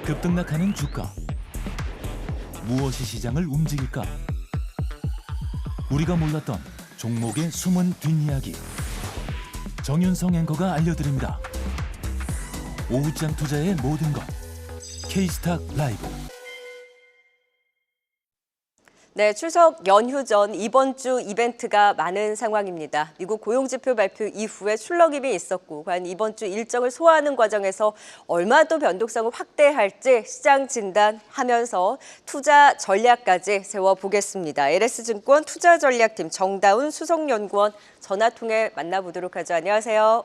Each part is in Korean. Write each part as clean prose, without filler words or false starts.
급등락하는 주가. 무엇이 시장을 움직일까? 우리가 몰랐던 종목의 숨은 뒷이야기. 정윤성 앵커가 알려드립니다. 오후장 투자의 모든 것. K스탁 라이브. 네, 추석 연휴 전 이번 주 이벤트가 많은 상황입니다. 미국 고용지표 발표 이후에 출렁임이 있었고 과연 이번 주 일정을 소화하는 과정에서 얼마 더 변동성을 확대할지 시장 진단하면서 투자 전략까지 세워보겠습니다. LS증권 투자전략팀 정다운 수석연구원 전화 통해 만나보도록 하죠. 안녕하세요.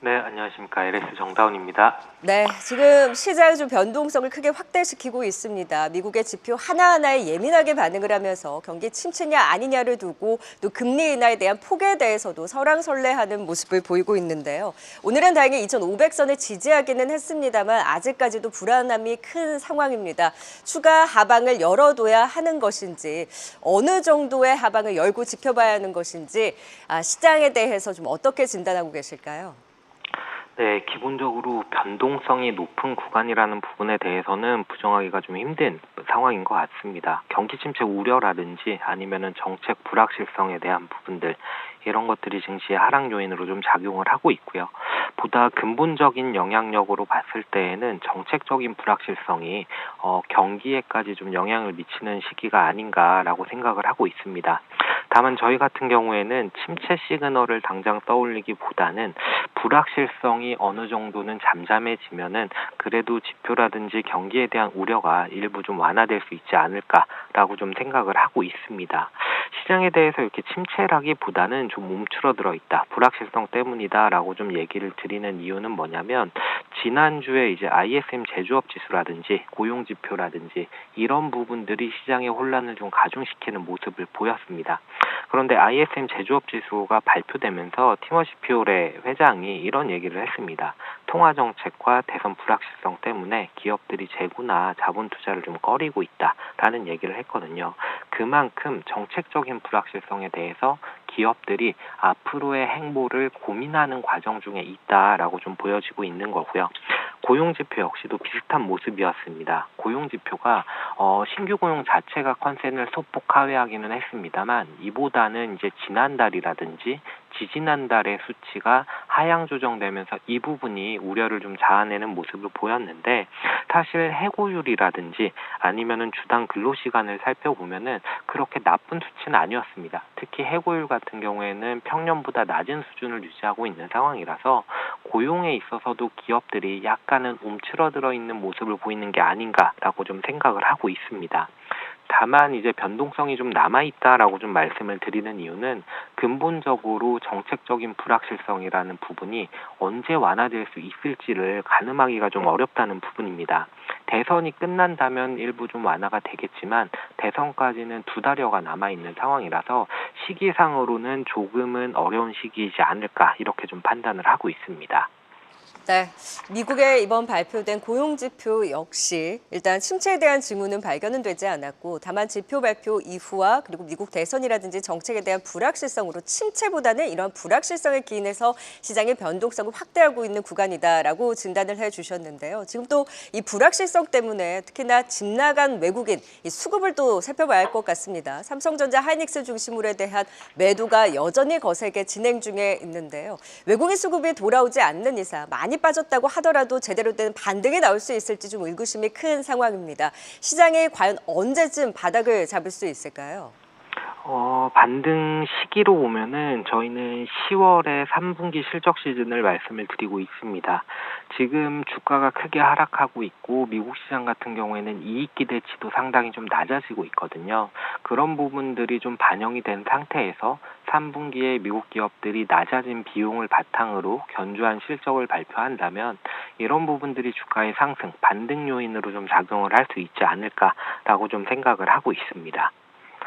네, 안녕하십니까. LS 정다운입니다. 네, 지금 시장이 좀 변동성을 크게 확대시키고 있습니다. 미국의 지표 하나하나에 예민하게 반응을 하면서 경기 침체냐 아니냐를 두고 또 금리 인하에 대한 폭에 대해서도 설왕설래하는 모습을 보이고 있는데요. 오늘은 다행히 2,500선을 지지하기는 했습니다만 아직까지도 불안함이 큰 상황입니다. 추가 하방을 열어둬야 하는 것인지 어느 정도의 하방을 열고 지켜봐야 하는 것인지 시장에 대해서 좀 어떻게 진단하고 계실까요? 네, 기본적으로 변동성이 높은 구간이라는 부분에 대해서는 부정하기가 좀 힘든 상황인 것 같습니다. 경기 침체 우려라든지 아니면은 정책 불확실성에 대한 부분들, 이런 것들이 증시의 하락 요인으로 좀 작용을 하고 있고요. 보다 근본적인 영향력으로 봤을 때에는 정책적인 불확실성이 경기에까지 좀 영향을 미치는 시기가 아닌가라고 생각을 하고 있습니다. 다만 저희 같은 경우에는 침체 시그널을 당장 떠올리기보다는 불확실성이 어느 정도는 잠잠해지면은 그래도 지표라든지 경기에 대한 우려가 일부 좀 완화될 수 있지 않을까라고 좀 생각을 하고 있습니다. 시장에 대해서 이렇게 침체라기보다는 좀 움츠러들어 있다, 불확실성 때문이다라고 좀 얘기를 드리는 이유는 뭐냐면 지난주에 이제 ISM 제조업 지수라든지 고용 지표라든지 이런 부분들이 시장의 혼란을 좀 가중시키는 모습을 보였습니다. 그런데 ISM 제조업 지수가 발표되면서 티머시 피올의 회장이 이런 얘기를 했습니다. 통화 정책과 대선 불확실성 때문에 기업들이 재고나 자본 투자를 좀 꺼리고 있다라는 얘기를 했거든요. 그만큼 정책적인 불확실성에 대해서 기업들이 앞으로의 행보를 고민하는 과정 중에 있다라고 좀 보여지고 있는 거고요. 고용지표 역시도 비슷한 모습이었습니다. 고용지표가 신규 고용 자체가 컨센을 소폭 하회하기는 했습니다만 이보다는 이제 지난달이라든지 지지난달의 수치가 하향 조정되면서 이 부분이 우려를 좀 자아내는 모습을 보였는데 사실 해고율이라든지 아니면은 주당 근로시간을 살펴보면은 그렇게 나쁜 수치는 아니었습니다. 특히 해고율 같은 경우에는 평년보다 낮은 수준을 유지하고 있는 상황이라서 고용에 있어서도 기업들이 약간은 움츠러들어 있는 모습을 보이는 게 아닌가라고 좀 생각을 하고 있습니다. 다만 이제 변동성이 좀 남아있다라고 좀 말씀을 드리는 이유는 근본적으로 정책적인 불확실성이라는 부분이 언제 완화될 수 있을지를 가늠하기가 좀 어렵다는 부분입니다. 대선이 끝난다면 일부 좀 완화가 되겠지만 대선까지는 2달여가 남아있는 상황이라서 시기상으로는 조금은 어려운 시기이지 않을까 이렇게 좀 판단을 하고 있습니다. 네, 미국의 이번 발표된 고용지표 역시 일단 침체에 대한 징후는 발견은 되지 않았고 다만 지표 발표 이후와 그리고 미국 대선이라든지 정책에 대한 불확실성으로 침체보다는 이런 불확실성에 기인해서 시장의 변동성을 확대하고 있는 구간이다라고 진단을 해주셨는데요. 지금 또 이 불확실성 때문에 특히나 집 나간 외국인 이 수급을 또 살펴봐야 할 것 같습니다. 삼성전자, 하이닉스 중심으로 대한 매도가 여전히 거세게 진행 중에 있는데요. 외국인 수급이 돌아오지 않는 이상 많이 빠졌다고 하더라도 제대로 된 반등이 나올 수 있을지 좀 의구심이 큰 상황입니다. 시장이 과연 언제쯤 바닥을 잡을 수 있을까요? 반등 시기로 보면은 저희는 10월에 3분기 실적 시즌을 말씀을 드리고 있습니다. 지금 주가가 크게 하락하고 있고 미국 시장 같은 경우에는 이익 기대치도 상당히 좀 낮아지고 있거든요. 그런 부분들이 좀 반영이 된 상태에서 3분기에 미국 기업들이 낮아진 비용을 바탕으로 견조한 실적을 발표한다면 이런 부분들이 주가의 상승, 반등 요인으로 좀 작용을 할 수 있지 않을까라고 좀 생각을 하고 있습니다.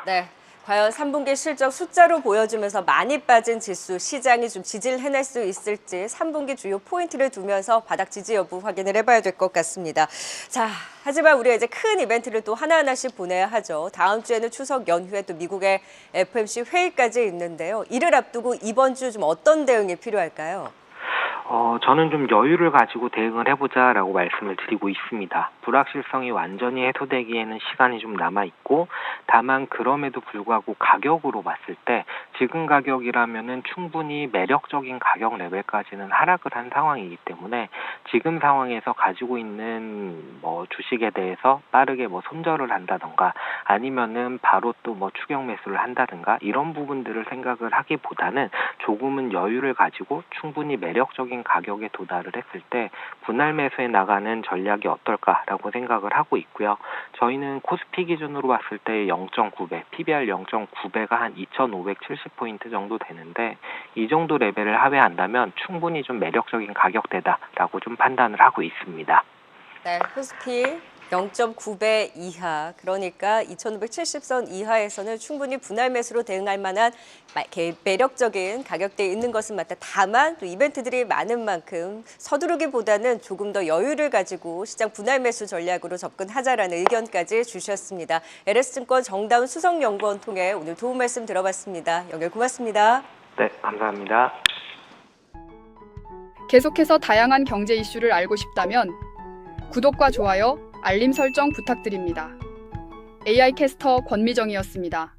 네. 과연 3분기 실적 숫자로 보여주면서 많이 빠진 지수, 시장이 좀 지지를 해낼 수 있을지 3분기 주요 포인트를 두면서 바닥 지지 여부 확인을 해봐야 될 것 같습니다. 자, 하지만 우리가 이제 큰 이벤트를 또 하나하나씩 보내야 하죠. 다음 주에는 추석 연휴에 또 미국의 FOMC 회의까지 있는데요. 이를 앞두고 이번 주 좀 어떤 대응이 필요할까요? 저는 좀 여유를 가지고 대응을 해보자라고 말씀을 드리고 있습니다. 불확실성이 완전히 해소되기에는 시간이 좀 남아있고, 다만 그럼에도 불구하고 가격으로 봤을 때 지금 가격이라면은 충분히 매력적인 가격 레벨까지는 하락을 한 상황이기 때문에 지금 상황에서 가지고 있는 주식에 대해서 빠르게 손절을 한다던가 아니면은 바로 또 추격 매수를 한다든가 이런 부분들을 생각을 하기보다는 조금은 여유를 가지고 충분히 매력적인 가격에 도달을 했을 때 분할 매수에 나가는 전략이 어떨까라고 생각을 하고 있고요. 저희는 코스피 기준으로 봤을 때 0.9배, PBR 0.9배가 한 2,570포인트 정도 되는데 이 정도 레벨을 하회한다면 충분히 좀 매력적인 가격대다라고 좀 판단을 하고 있습니다. 네, 코스피 0.9배 이하, 그러니까 2,570선 이하에서는 충분히 분할 매수로 대응할 만한 매력적인 가격대에 있는 것은 맞다. 다만 또 이벤트들이 많은 만큼 서두르기보다는 조금 더 여유를 가지고 시장 분할 매수 전략으로 접근하자라는 의견까지 주셨습니다. LS증권 정다운 수석연구원 통해 오늘 도움 말씀 들어봤습니다. 연결 고맙습니다. 네, 감사합니다. 계속해서 다양한 경제 이슈를 알고 싶다면 구독과 좋아요, 알림 설정 부탁드립니다. AI 캐스터 권미정이었습니다.